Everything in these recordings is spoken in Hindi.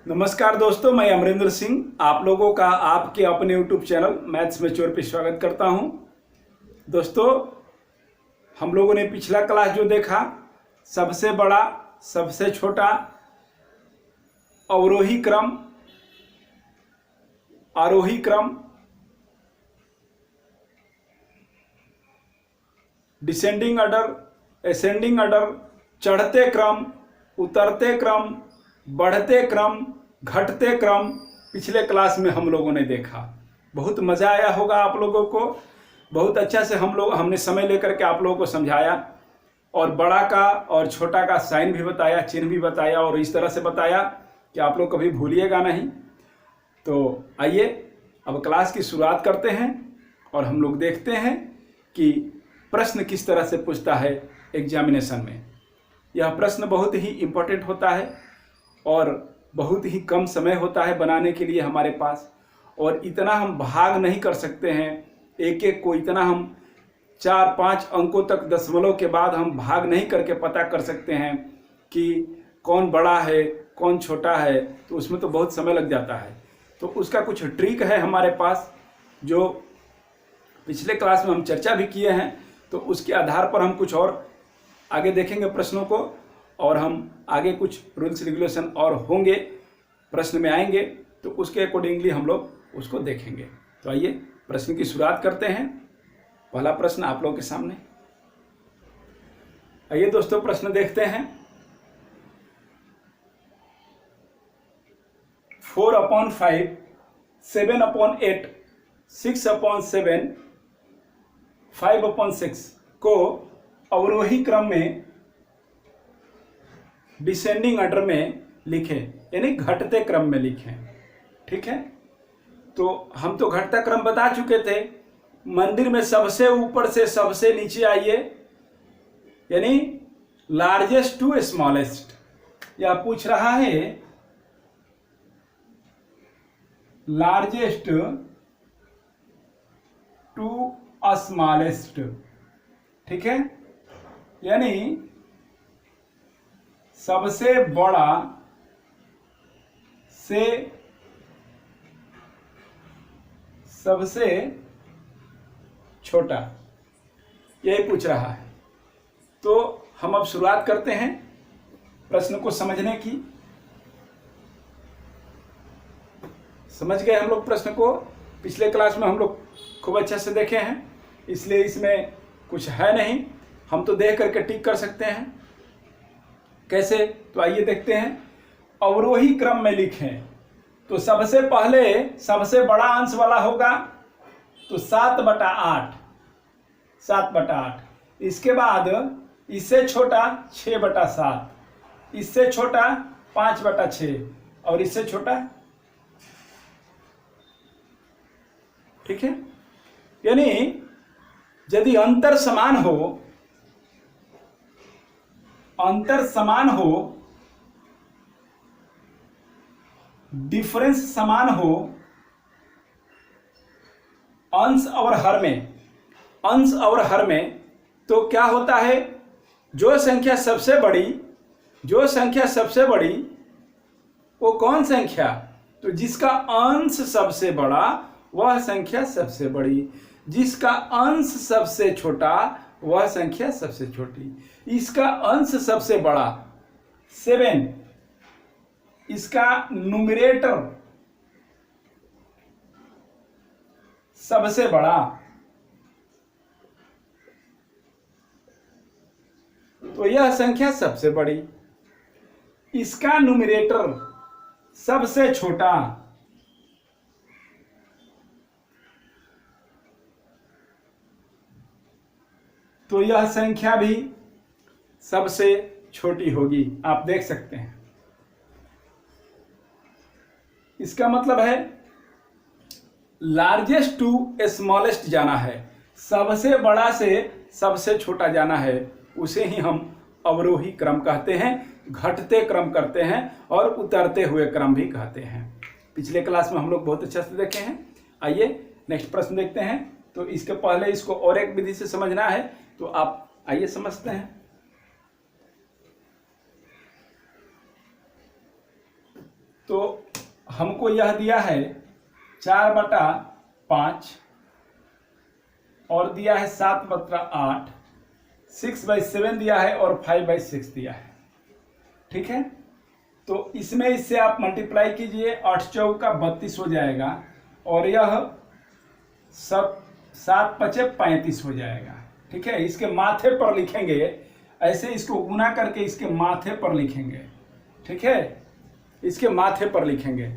नमस्कार दोस्तों, मैं अमरिंदर सिंह आप लोगों का आपके अपने YouTube चैनल मैथ्स मैच्योर पे स्वागत करता हूं। दोस्तों, हम लोगों ने पिछला क्लास जो देखा, सबसे बड़ा, सबसे छोटा, अवरोही क्रम, आरोही क्रम, डिसेंडिंग ऑर्डर, असेंडिंग ऑर्डर, चढ़ते क्रम, उतरते क्रम, बढ़ते क्रम, घटते क्रम पिछले क्लास में हम लोगों ने देखा। बहुत मज़ा आया होगा आप लोगों को। बहुत अच्छा से हमने समय लेकर के आप लोगों को समझाया और बड़ा का और छोटा का साइन भी बताया, चिन्ह भी बताया और इस तरह से बताया कि आप लोग कभी भूलिएगा नहीं। तो आइए अब क्लास की शुरुआत करते हैं और हम लोग देखते हैं कि प्रश्न किस तरह से पूछता है एग्जामिनेशन में। यह प्रश्न बहुत ही इम्पोर्टेंट होता है और बहुत ही कम समय होता है बनाने के लिए हमारे पास, और इतना हम भाग नहीं कर सकते हैं एक एक को। इतना हम 4-5 अंकों तक दशमलव के बाद हम भाग नहीं करके पता कर सकते हैं कि कौन बड़ा है कौन छोटा है, तो उसमें तो बहुत समय लग जाता है। तो उसका कुछ ट्रिक है हमारे पास, जो पिछले क्लास में हम चर्चा भी किए हैं। तो उसके आधार पर हम कुछ और आगे देखेंगे प्रश्नों को, और हम आगे कुछ रूल्स रेगुलेशन और होंगे, प्रश्न में आएंगे, तो उसके अकॉर्डिंगली हम लोग उसको देखेंगे। तो आइए प्रश्न की शुरुआत करते हैं। पहला प्रश्न आप लोगों के सामने। आइए दोस्तों प्रश्न देखते हैं। 4/5, 7/8, 6/7, 5/6 को अवरोही क्रम में डिसेंडिंग ऑर्डर में लिखें, यानी घटते क्रम में लिखें। ठीक है, तो हम तो घटता क्रम बता चुके थे। मंदिर में सबसे ऊपर से सबसे नीचे आइए, यानी लार्जेस्ट टू स्मॉलेस्ट। यह पूछ रहा है लार्जेस्ट टू स्मॉलेस्ट। ठीक है, यानी सबसे बड़ा से सबसे छोटा, यही पूछ रहा है। तो हम अब शुरुआत करते हैं प्रश्न को समझने की। समझ गए हम लोग प्रश्न को? पिछले क्लास में हम लोग खूब अच्छे से देखे हैं, इसलिए इसमें कुछ है नहीं, हम तो देख करके टिक कर सकते हैं। कैसे? तो आइए देखते हैं। अवरोही क्रम में लिखें, तो सबसे पहले सबसे बड़ा अंश वाला होगा, तो 7/8, 7/8। इसके बाद इससे छोटा 6/7, इससे छोटा 5/6 और इससे छोटा। ठीक है, यानी यदि अंतर समान हो, डिफरेंस समान हो अंश और हर में, तो क्या होता है? जो संख्या सबसे बड़ी वो कौन संख्या? तो जिसका अंश सबसे बड़ा वह संख्या सबसे बड़ी, जिसका अंश सबसे छोटा वह संख्या सबसे छोटी। इसका अंश सबसे बड़ा 7, इसका न्यूमरेटर सबसे बड़ा, तो यह संख्या सबसे बड़ी। इसका न्यूमरेटर सबसे छोटा, तो यह संख्या भी सबसे छोटी होगी। आप देख सकते हैं, इसका मतलब है लार्जेस्ट टू स्मॉलेस्ट जाना है, सबसे बड़ा से सबसे छोटा जाना है, उसे ही हम अवरोही क्रम कहते हैं, घटते क्रम कहते हैं और उतरते हुए क्रम भी कहते हैं। पिछले क्लास में हम लोग बहुत अच्छे से देखे हैं। आइए नेक्स्ट प्रश्न देखते हैं। तो इसके पहले इसको और एक विधि से समझना है, तो आप आइए समझते हैं। तो हमको यह दिया है 4/5 और दिया है 7/8, 6/7 दिया है और 5/6 दिया है। ठीक है, तो इसमें इससे आप मल्टीप्लाई कीजिए, 8 चौका 32 हो जाएगा और यह 7×5 = 35 हो जाएगा। ठीक है, इसके माथे पर लिखेंगे, ऐसे इसको गुना करके इसके माथे पर लिखेंगे। ठीक है, इसके माथे पर लिखेंगे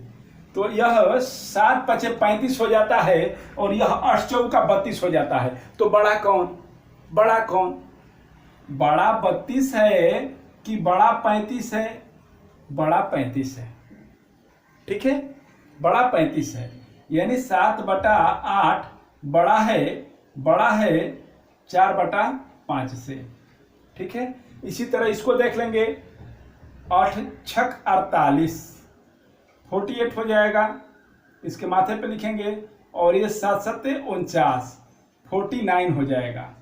तो यह 7×5 = 35 हो जाता है और यह 8 चौका 32 हो जाता है। तो बड़ा कौन? बड़ा कौन? बड़ा 32 है कि बड़ा 35 है? बड़ा 35 है। ठीक है, बड़ा 35 है, यानी 7/8 बड़ा है 4/5 से। ठीक है, इसी तरह इसको देख लेंगे, 8×6 = 48, 48 हो जाएगा, इसके माथे पे लिखेंगे और ये 7×7 = 49, 49 हो जाएगा,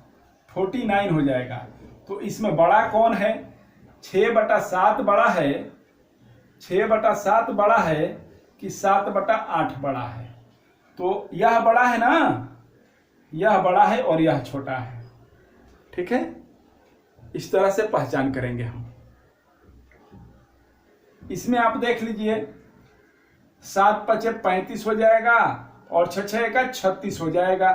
49 हो जाएगा। तो इसमें बड़ा कौन है? 6/7 बड़ा है, 6/7 बड़ा है कि 7/8 बड़ा है? तो यह बड़ा है ना, यह बड़ा है और यह छोटा है। ठीक है, इस तरह से पहचान करेंगे हम। इसमें आप देख लीजिए, 7×5 = 35 हो जाएगा और 6×6 = 36 हो जाएगा।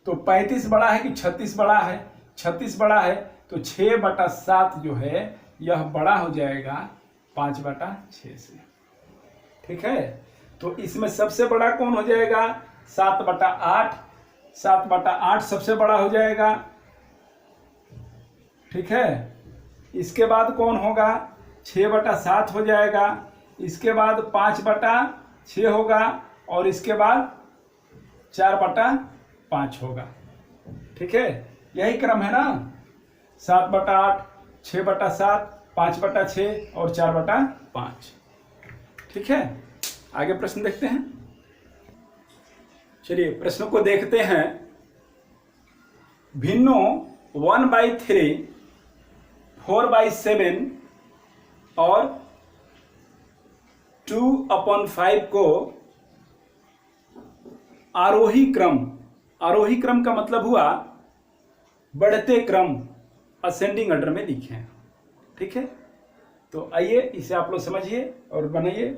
तो 35 बड़ा है कि 36 बड़ा है? 36 बड़ा है, तो 6/7 जो है यह बड़ा हो जाएगा 5/6 से। ठीक है, तो इसमें सबसे बड़ा कौन हो जाएगा? 7/8, 7/8 सबसे बड़ा हो जाएगा। ठीक है, इसके बाद कौन होगा? 6/7 हो जाएगा, इसके बाद 5/6 होगा और इसके बाद 4/5 होगा। ठीक है, यही क्रम है ना, 7/8, 6/7, 5/6 और 4/5। ठीक है, आगे प्रश्न देखते हैं। चलिए प्रश्न को देखते हैं। भिन्नों 1/3, 4/7 और 2/5 को आरोही क्रम का मतलब हुआ बढ़ते क्रम, असेंडिंग ऑर्डर में लिखे हैं। ठीक है, तो आइए इसे आप लोग समझिए और बनाइए।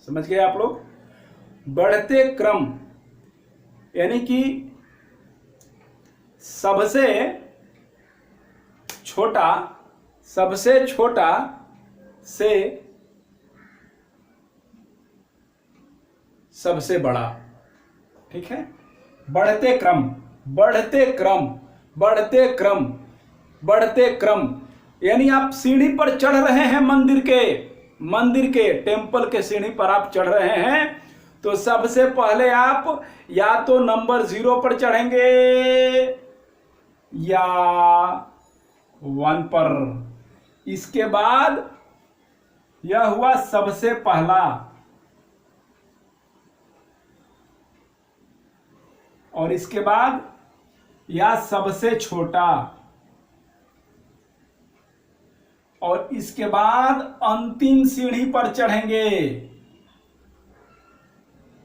समझ गए आप लोग? बढ़ते क्रम यानी कि सबसे छोटा से सबसे बड़ा। ठीक है, बढ़ते क्रम यानी आप सीढ़ी पर चढ़ रहे हैं, मंदिर के टेम्पल के सीढ़ी पर आप चढ़ रहे हैं, तो सबसे पहले आप या तो नंबर 0 पर चढ़ेंगे या 1 पर। इसके बाद यह हुआ सबसे पहला, और इसके बाद या सबसे छोटा, और इसके बाद अंतिम सीढ़ी पर चढ़ेंगे,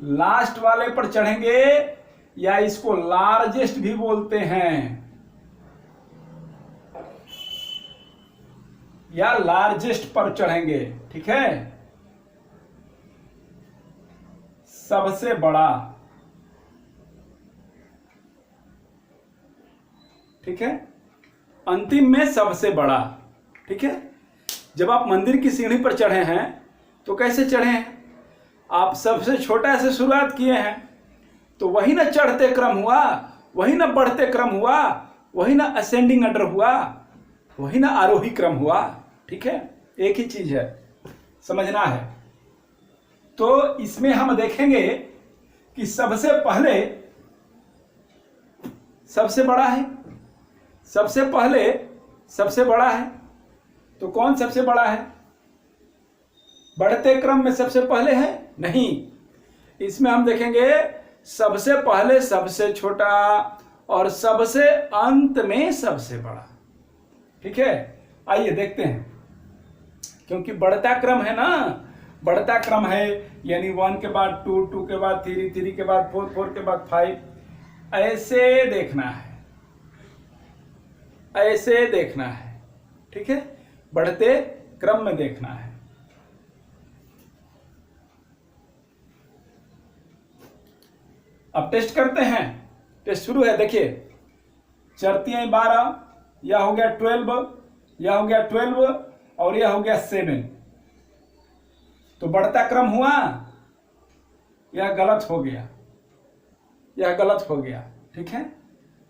लास्ट वाले पर चढ़ेंगे, या इसको लार्जेस्ट भी बोलते हैं, या लार्जेस्ट पर चढ़ेंगे। ठीक है, सबसे बड़ा। ठीक है, अंतिम में सबसे बड़ा। ठीक है, जब आप मंदिर की सीढ़ी पर चढ़े हैं तो कैसे चढ़े हैं? आप सबसे छोटा से शुरुआत किए हैं, तो वही ना चढ़ते क्रम हुआ, वही ना बढ़ते क्रम हुआ, वही ना असेंडिंग ऑर्डर हुआ, वही ना आरोही क्रम हुआ। ठीक है, एक ही चीज है, समझना है। तो इसमें हम देखेंगे कि सबसे पहले सबसे बड़ा है, सबसे पहले सबसे बड़ा है। तो कौन सबसे बड़ा है? बढ़ते क्रम में सबसे पहले है? नहीं, इसमें हम देखेंगे सबसे पहले सबसे छोटा और सबसे अंत में सबसे बड़ा। ठीक है, आइए देखते हैं, क्योंकि बढ़ता क्रम है ना, बढ़ता क्रम है, यानी 1 के बाद 2, 2 के बाद 3, 3 के बाद 4, 4 के बाद 5, ऐसे देखना है, ऐसे देखना है। ठीक है, बढ़ते क्रम में देखना है। अब टेस्ट करते हैं, टेस्ट शुरू है। देखिए, चरतियां 12, यह हो गया 12, यह हो गया 12 और यह हो गया 7। तो बढ़ता क्रम हुआ, यह गलत हो गया, यह गलत हो गया। ठीक है,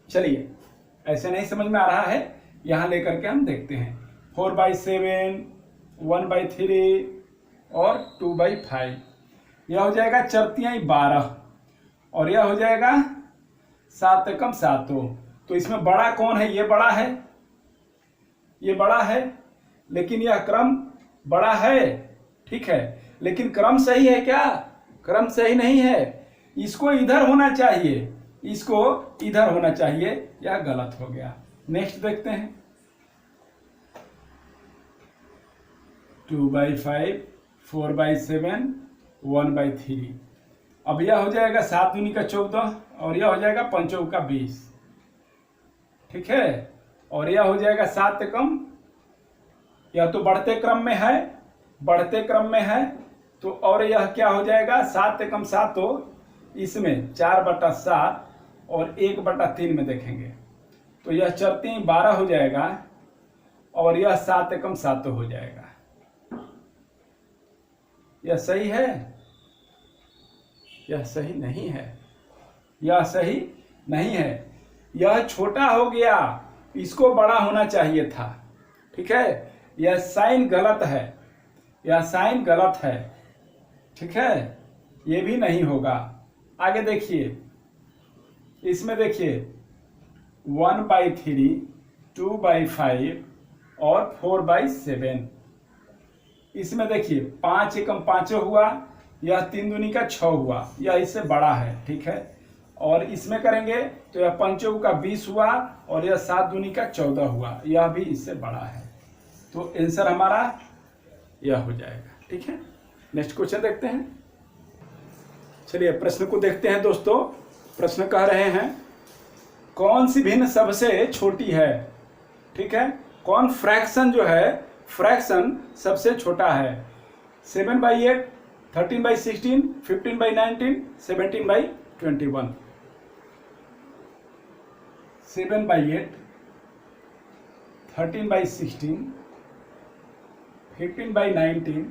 चलिए, ऐसे नहीं समझ में आ रहा है, यहां लेकर के हम देखते हैं। 4/7, 1/3 और 2/5। यह हो जाएगा चरतियां 12 और यह हो जाएगा 7 एकम 7। तो इसमें बड़ा कौन है? ये बड़ा है, ये बड़ा है, लेकिन यह क्रम बड़ा है। ठीक है, लेकिन क्रम सही है क्या? क्रम सही नहीं है, इसको इधर होना चाहिए, इसको इधर होना चाहिए, यह गलत हो गया। नेक्स्ट देखते हैं, 2/5, 4/7, 1/3। अब यह हो जाएगा 7 दूनी का 14 और यह हो जाएगा 5 चौक का 20। ठीक है, और यह हो जाएगा 7 एकम, यह तो बढ़ते क्रम में है, बढ़ते क्रम में है, तो और यह क्या हो जाएगा? 7 एकम 7। तो इसमें 4/7 और 1/3 में देखेंगे तो यह चरती 12 हो जाएगा और यह 7 एकम 7 हो जाएगा। यह सही है? यह सही नहीं है, यह सही नहीं है, यह छोटा हो गया, इसको बड़ा होना चाहिए था। ठीक है, यह साइन गलत है, यह साइन गलत है। ठीक है, यह भी नहीं होगा। आगे देखिए, इसमें देखिए 1/3, 2/5 और 4/7। इसमें देखिए 5 एकम 5 हुआ, यह 3 दूनी का 6 हुआ, यह इससे बड़ा है। ठीक है, और इसमें करेंगे तो यह 5 चौक का 20 हुआ और यह 7 दूनी का 14 हुआ, यह भी इससे बड़ा है। तो आंसर हमारा यह हो जाएगा। ठीक है, नेक्स्ट क्वेश्चन देखते हैं। चलिए प्रश्न को देखते हैं दोस्तों। प्रश्न कह रहे हैं, कौन सी भिन्न सबसे छोटी है? ठीक है, कौन फ्रैक्शन जो है, फ्रैक्शन सबसे छोटा है? 7/8, 13/16, 15/19, 17/21। 7/8, 13/16, 15/19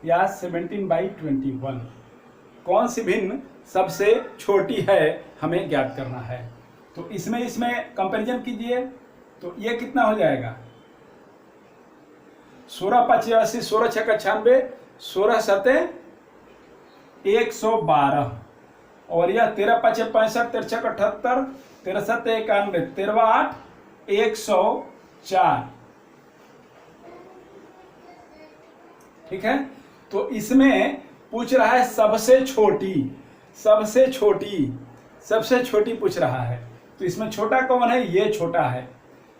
या 17/21। कौन सी भिन्न सबसे छोटी है, हमें ज्ञात करना है। तो इसमें कंपैरिजन कीजिए, तो ये कितना हो जाएगा? 16/5 80, 16/6 96, 16/7 112 और यह 13/5 65, 13/6 78, 13/7 91, 13/8 104। ठीक है, तो इसमें पूछ रहा है सबसे छोटी, सबसे छोटी, सबसे छोटी पूछ रहा है। तो इसमें छोटा कौन है? ये छोटा है,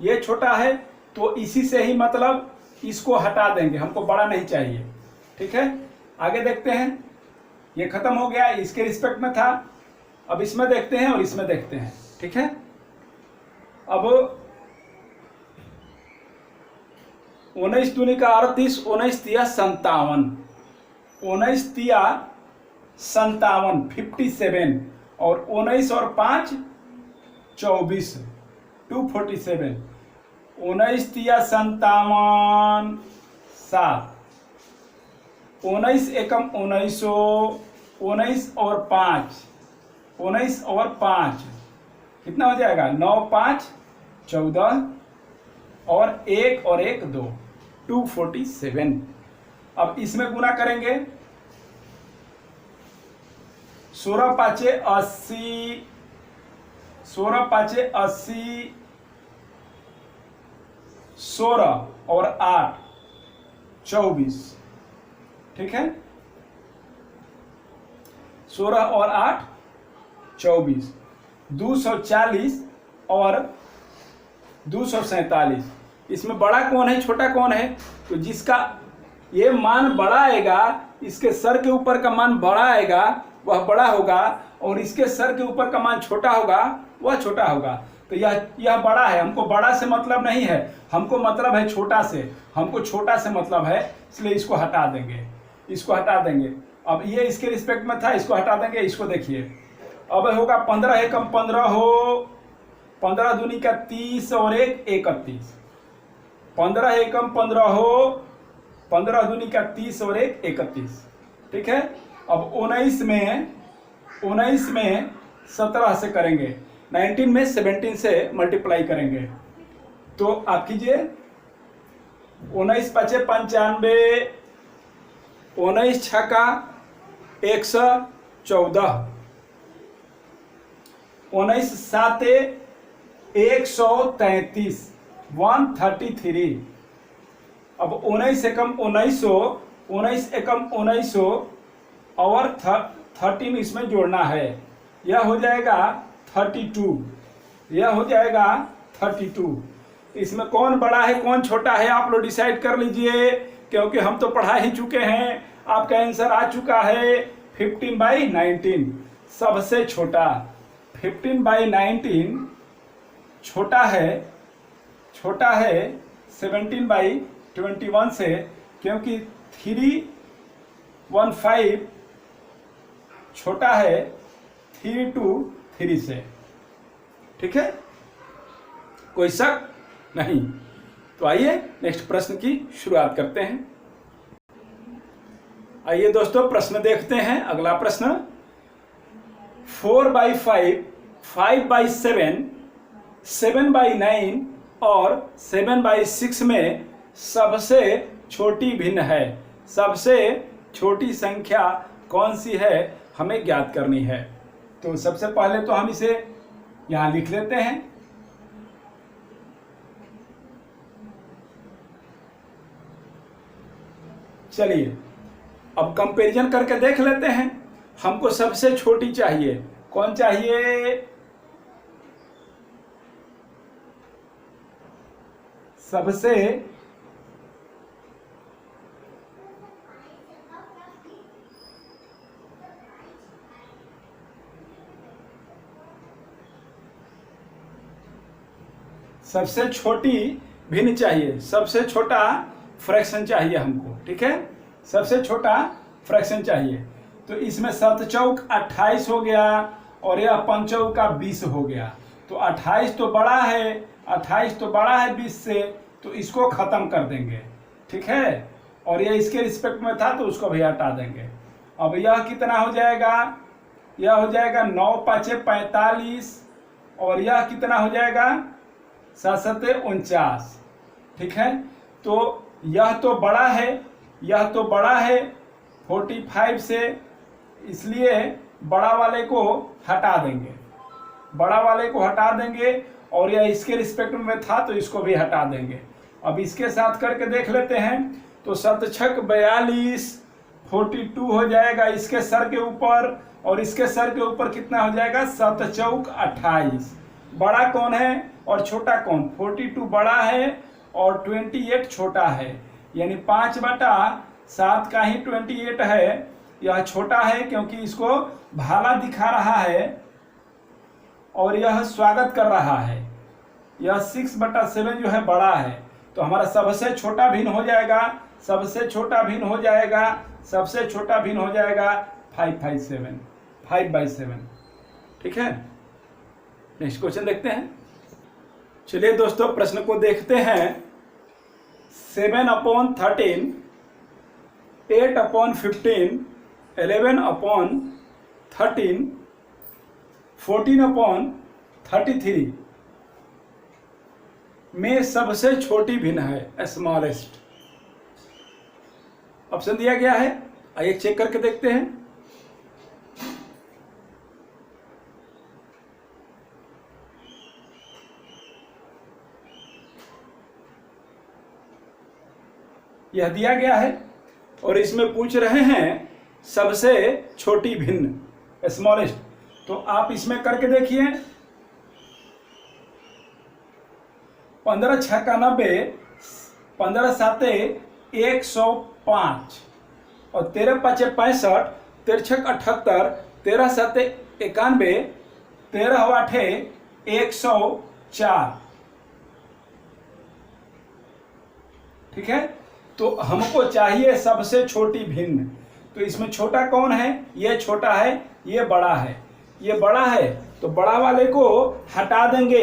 ये छोटा है, तो इसी से ही मतलब इसको हटा देंगे, हमको बड़ा नहीं चाहिए। ठीक है, आगे देखते हैं। ये खत्म हो गया, इसके रिस्पेक्ट में था। अब इसमें देखते हैं और इसमें देखते हैं। ठीक है, अब 19 दूनी का 38, 19 तिया 57, 19 तिया 57 57 और 19 और 5 24, 247। 19 तिया 57 7, 19 एकम 1900, 19 और 5, 19 और 5 कितना हो जाएगा? 9 5 14 और 1 और 1 2, 247। अब इसमें गुना करेंगे, 16/5 80, 16/5 80, 16 और 8 24। ठीक है, 16 और 8 24, 240 और 247। इसमें बड़ा कौन है छोटा कौन है? तो जिसका ये मान बड़ा आएगा, इसके सर के ऊपर का मान बड़ा आएगा वह बड़ा होगा, और इसके सर के ऊपर का मान छोटा होगा वह छोटा होगा। तो यह बड़ा है, हमको बड़ा से मतलब नहीं है, हमको मतलब है छोटा से, हमको छोटा से मतलब है, इसलिए इसको हटा देंगे, इसको हटा देंगे। अब ये इसके रिस्पेक्ट में था, इसको हटा देंगे। इसको देखिए, अब होगा 15 एकम 15 हो, 15 दूनी का 30 और 1 31। 15 एकम 15 हो, 15 दूनी का 30 और 1 31। ठीक है। अब 19 में 17 से करेंगे, 19 में 17 से मल्टीप्लाई करेंगे। तो आप कीजिए, 19 पचे 95, 19 छका 114, 19 साते 133, 133। अब 19 एकम 1900, 19 एकम 1900 और 13 इसमें जोड़ना है, यह हो जाएगा 32, यह हो जाएगा 32। इसमें कौन बड़ा है कौन छोटा है आप लोग डिसाइड कर लीजिए, क्योंकि हम तो पढ़ा ही चुके हैं। आपका आंसर आ चुका है 15/19 सबसे छोटा। 15/19 छोटा है 17/21 से, क्योंकि 315 छोटा है 323 से। ठीक है, कोई शक नहीं। तो आइए नेक्स्ट प्रश्न की शुरुआत करते हैं। आइए दोस्तों प्रश्न देखते हैं। अगला प्रश्न, 4/5, 5/7, 7/9 और 7/6 में सबसे छोटी भिन्न है। सबसे छोटी संख्या कौन सी है हमें ज्ञात करनी है। तो सबसे पहले तो हम इसे यहां लिख लेते हैं। चलिए अब कंपैरिजन करके देख लेते हैं। हमको सबसे छोटी चाहिए, कौन चाहिए? सबसे छोटी भिन्न चाहिए, सबसे छोटा फ्रैक्शन चाहिए हमको। ठीक है, सबसे छोटा फ्रैक्शन चाहिए। तो इसमें 7 चौक 28 हो गया और यह 5 चौक 20 हो गया। तो 28 तो बड़ा है, 28 तो बड़ा है 20 से, तो इसको खत्म कर देंगे। ठीक है, और यह इसके रिस्पेक्ट में था तो उसको भी हटा देंगे। अब यह कितना हो जाएगा? यह हो जाएगा 9 5 45 और यह कितना हो जाएगा? 7 7 49। ठीक है, तो यह तो बड़ा है, यह तो बड़ा है 45 से, इसलिए बड़ा वाले को हटा देंगे, बड़ा वाले को हटा देंगे। और यह इसके रिस्पेक्ट में था तो इसको भी हटा देंगे। अब इसके साथ करके देख लेते हैं। तो 7 6 42, 42 हो जाएगा इसके सर के ऊपर, और इसके सर के ऊपर कितना हो जाएगा? 7 चौक 28। बड़ा कौन है और छोटा कौन? 42 बड़ा है और 28 छोटा है, यानी 5/7 का ही 28 है। यह छोटा है क्योंकि इसको भाला दिखा रहा है और यह स्वागत कर रहा है। यह 6/7 जो है बड़ा है, तो हमारा सबसे छोटा भिन्न हो जाएगा, सबसे छोटा भिन्न हो जाएगा, सबसे छोटा भिन्न हो जाएगा 5/7, 5/7। ठीक है, नेक्स्ट क्वेश्चन देखते हैं। चलिए दोस्तों प्रश्न को देखते हैं। 7/13, 8/15, 11/13, 14/33 में सबसे छोटी भिन्न है, स्मॉलेस्ट। ऑप्शन दिया गया है, आइए चेक करके देखते हैं। यह दिया गया है और इसमें पूछ रहे हैं सबसे छोटी भिन्न, स्मॉलेस्ट। तो आप इसमें करके देखिए। 15 छक्का 90, 15 साते 105 और 13 पाँचे 65, 13 छक 78, 13 साते 91, 13 आठे 104। ठीक है, तो हमको चाहिए सबसे छोटी भिन्न। तो इसमें छोटा कौन है? ये छोटा है, ये बड़ा है। ये बड़ा है तो बड़ा वाले को हटा देंगे।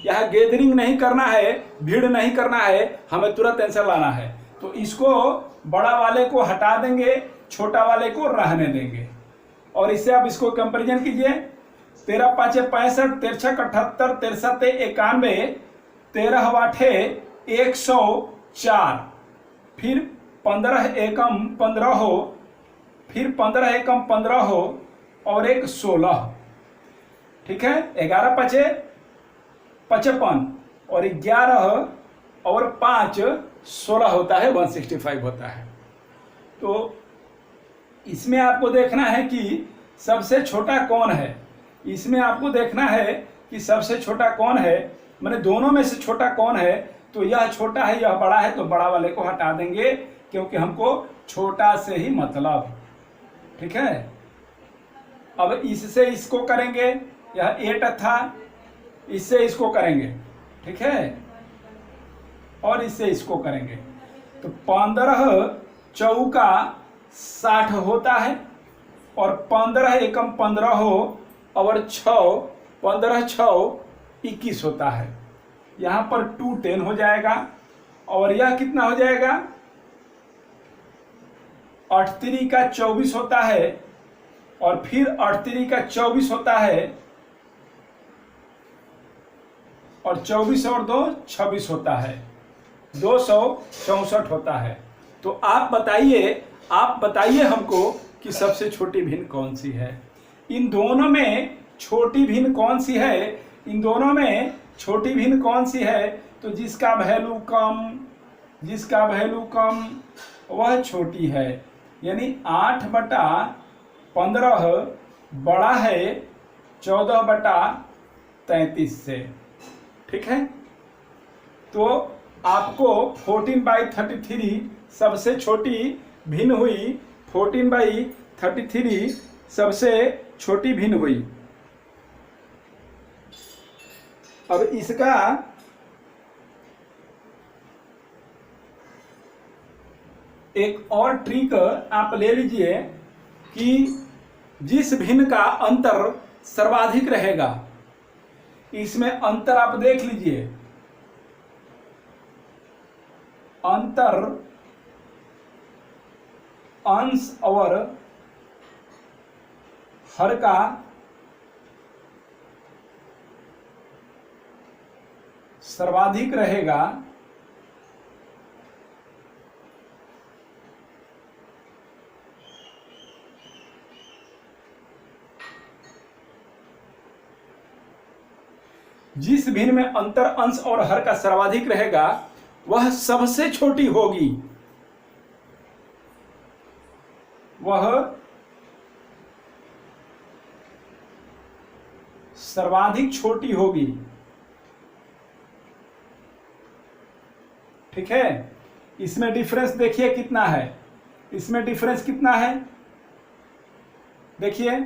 यहाँ गैदरिंग नहीं करना है, भीड़ नहीं करना है, हमें तुरंत आंसर लाना है। तो इसको बड़ा वाले को हटा देंगे, छोटा वाले को रहने देंगे। और इससे आप इसको कंपैरिजन कीजिए। 13 पाँचे 65, 13 छक 78, 13 साते 91, 13 आठे 104, फिर 15 एकम 15 हो, फिर 15 एकम 15 हो और एक 16। ठीक है, 11 पाँचे 55 और 11 और 5 16 होता है, 165 होता है। तो इसमें आपको देखना है कि सबसे छोटा कौन है। इसमें आपको देखना है कि सबसे छोटा कौन है, माने दोनों में से छोटा कौन है। तो यह छोटा है, यह बड़ा है, तो बड़ा वाले को हटा देंगे क्योंकि हमको छोटा से ही मतलब। ठीक है, अब इससे इसको करेंगे, यह 8 था, इससे इसको करेंगे। ठीक है, और इससे इसको करेंगे तो 15 चौका 60 होता है और 15 एकम 15 हो और 6, 15 6 21 होता है। यहाँ पर 2 10 हो जाएगा और यह कितना हो जाएगा? 8 3 का 24 होता है और फिर 8 3 का 24 होता है और 24 और 2 26 होता है, 264 होता है। तो आप बताइए हमको कि सबसे छोटी भिन्न कौन सी है। इन दोनों में छोटी भिन्न कौन सी है? इन दोनों में छोटी भिन्न कौन सी है? तो जिसका वैल्यू कम वह छोटी है। यानी 8/15 बड़ा है 14/33 से। ठीक है, तो आपको 14/33 सबसे छोटी भिन्न हुई। 14/33 सबसे छोटी भिन्न हुई। अब इसका एक और ट्रिक आप ले लीजिए कि जिस भिन्न का अंतर सर्वाधिक रहेगा, इसमें अंतर आप देख लीजिए। अंतर अंश और हर का सर्वाधिक रहेगा जिस भिन्न में अंतर अंश और हर का सर्वाधिक रहेगा वह सबसे छोटी होगी। वह सर्वाधिक छोटी होगी। ठीक है, इसमें डिफरेंस देखिए कितना है। इसमें डिफरेंस कितना है? देखिए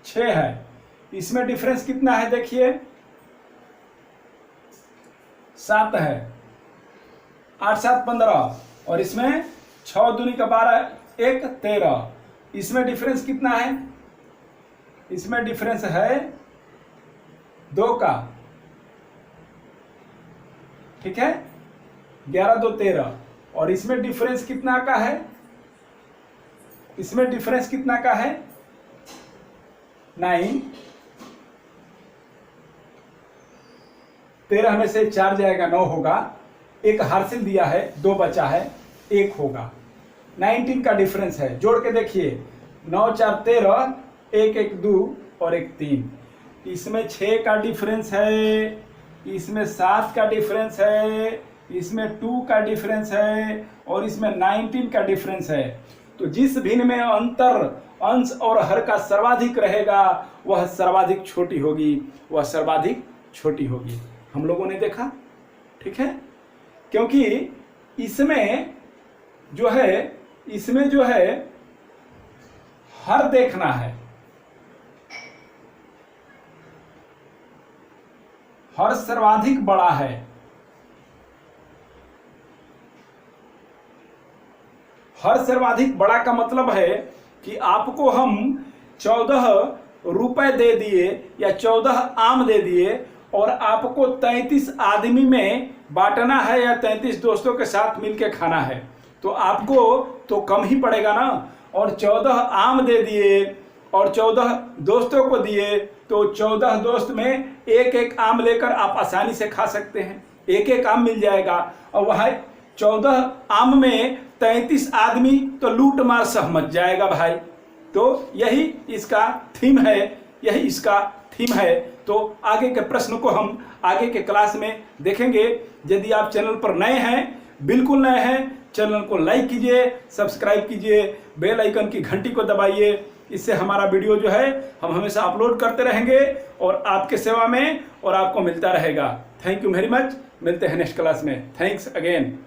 6 है। इसमें डिफरेंस कितना है? देखिए 7 है। 8 7 15 और इसमें 6 दूनी का 12 1 13। इसमें डिफरेंस कितना है? इसमें डिफरेंस है 2 का। ठीक है, 11 2 13 और इसमें डिफरेंस कितना का है? इसमें डिफरेंस कितना का है? 9। 13 में से 4 जाएगा 9 होगा। एक हासिल दिया है, 2 बचा है, 1 होगा। 19 का डिफरेंस है, जोड़ के देखिए 9 4 13, 1 1 2 और 1 3। इसमें 6 का डिफरेंस है, इसमें 7 का डिफरेंस है, इसमें 2 का डिफरेंस है और इसमें 19 का डिफरेंस है। तो जिस भिन्न में अंतर अंश और हर का सर्वाधिक रहेगा वह सर्वाधिक छोटी होगी, वह सर्वाधिक छोटी होगी। हम लोगों ने देखा, ठीक है, क्योंकि इसमें जो है हर देखना है, हर सर्वाधिक बड़ा है। हर सर्वाधिक बड़ा का मतलब है कि आपको हम 14 रुपए दे दिए या 14 आम दे दिए और आपको 33 आदमी में बांटना है या 33 दोस्तों के साथ मिलके खाना है, तो आपको तो कम ही पड़ेगा ना। और 14 आम दे दिए और 14 दोस्तों को दिए, तो 14 दोस्त में एक एक आम लेकर आप आसानी से खा सकते हैं, एक एक आम मिल जाएगा। और वह 14 आम में 33 आदमी तो लूट मार सह मच जाएगा भाई। तो यही इसका थीम है, यही इसका थीम है। तो आगे के प्रश्न को हम आगे के क्लास में देखेंगे। यदि आप चैनल पर नए हैं, बिल्कुल नए हैं, चैनल को लाइक कीजिए, सब्सक्राइब कीजिए, बेल आइकन की घंटी को दबाइए। इससे हमारा वीडियो जो है हम हमेशा अपलोड करते रहेंगे और आपके सेवा में और आपको मिलता रहेगा। Thank you very much. मिलते हैं नेक्स्ट क्लास में। Thanks again.